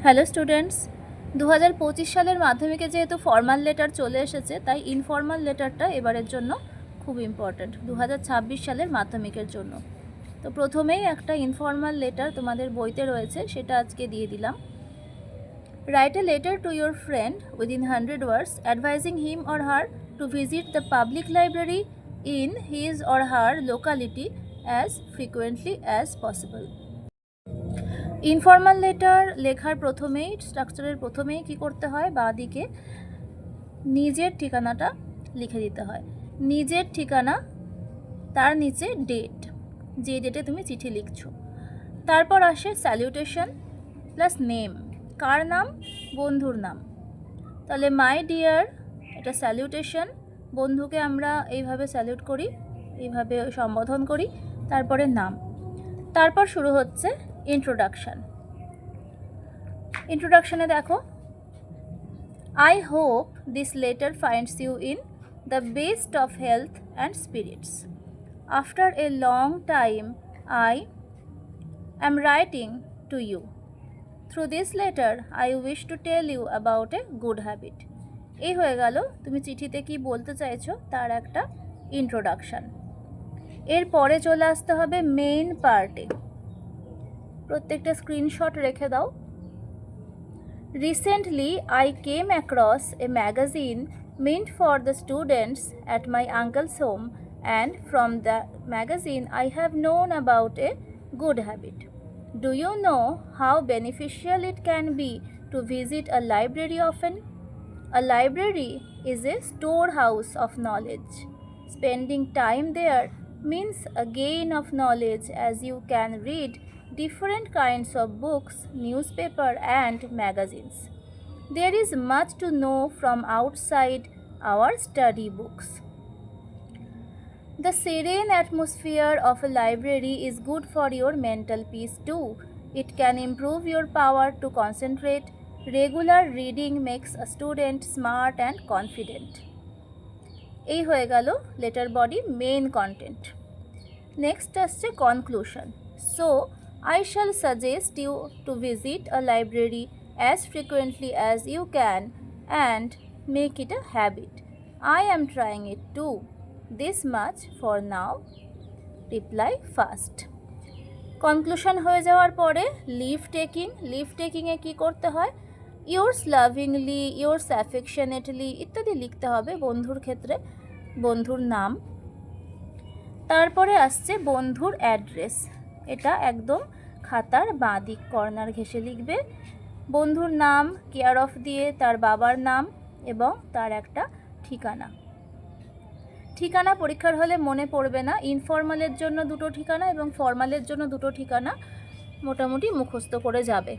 Hello students, 2025 সালের মাধ্যমিকে যেহেতু ফর্মাল লেটার চলে এসেছে, তাই ইনফর্মাল লেটারটা এবারের জন্য খুব ইম্পর্ট্যান্ট 2026 সালের মাধ্যমিকের জন্য। তো প্রথমেই একটা ইনফর্মাল লেটার তোমাদের বইতে রয়েছে, সেটা আজকে দিয়ে দিলাম। Write a letter to your friend within 100 words advising him or her to visit the public library in his or her locality as frequently as possible. Informal letter লেখার প্রথমেই স্ট্রাকচারের প্রথমেই কী করতে হয়, বাঁ দিকে নিজের ঠিকানাটা লিখে দিতে হয়। নিজের ঠিকানা, তার নিচে ডেট, যে ডেটে তুমি চিঠি লিখছো। তারপর আসে স্যালিউটেশন প্লাস নেম, কার নাম? বন্ধুর নাম। তাহলে মাই ডিয়ার, এটা স্যালিউটেশন, বন্ধুকে আমরা এইভাবে স্যালিউট করি, এইভাবে সম্বোধন করি। তারপরে নাম, তারপর শুরু হচ্ছে ইন্ট্রোডাকশান। ইন্ট্রোডাকশানে দেখো, I hope this letter finds you in the best of health and spirits. After a long time, I am writing to you. Through this letter, I wish to tell you about a good habit. এই হয়ে গেল তুমি চিঠিতে কি বলতে চাইছো তার একটা ইন্ট্রোডাকশান। এরপরে চলে আসতে হবে মেইন পার্টে। প্রত্যেকটা স্ক্রিনশট রেখে দাও। Recently, I came across a magazine meant for the students at my uncle's home, and from the magazine, I have known about a good habit. Do you know how beneficial it can be to visit a library often? A library is a storehouse of knowledge. Spending time there means a gain of knowledge, as you can read different kinds of books, newspaper and magazines. There is much to know from outside our study books. The serene atmosphere of a library is good for your mental peace too. It can improve your power to concentrate. Regular reading makes a student smart and confident. এই হয়ে গেল letter body main content. Next আসছে conclusion. So I shall suggest you to visit a library as frequently as you can and make it a habit. I am trying it too. This much for now. Reply fast. Conclusion হয়ে যাওয়ার পরে leave taking. Leave টেকিংয়ে কী করতে হয়? Yours লাভিংলি, yours অ্যাফেকশনেটলি ইত্যাদি লিখতে হবে। বন্ধুর ক্ষেত্রে বন্ধুর নাম। তারপরে আসছে বন্ধুর অ্যাড্রেস। এটা একদম খাতার বাঁ দিক কর্নার ঘেঁষে লিখবে। বন্ধুর নাম, কেয়ার অফ দিয়ে তার বাবার নাম এবং তার একটা ঠিকানা। ঠিকানা পরীক্ষার হলে মনে পড়বে না। ইনফর্মালের জন্য দুটো ঠিকানা এবং ফর্মালের জন্য দুটো ঠিকানা মোটামুটি মুখস্থ করে যাবে।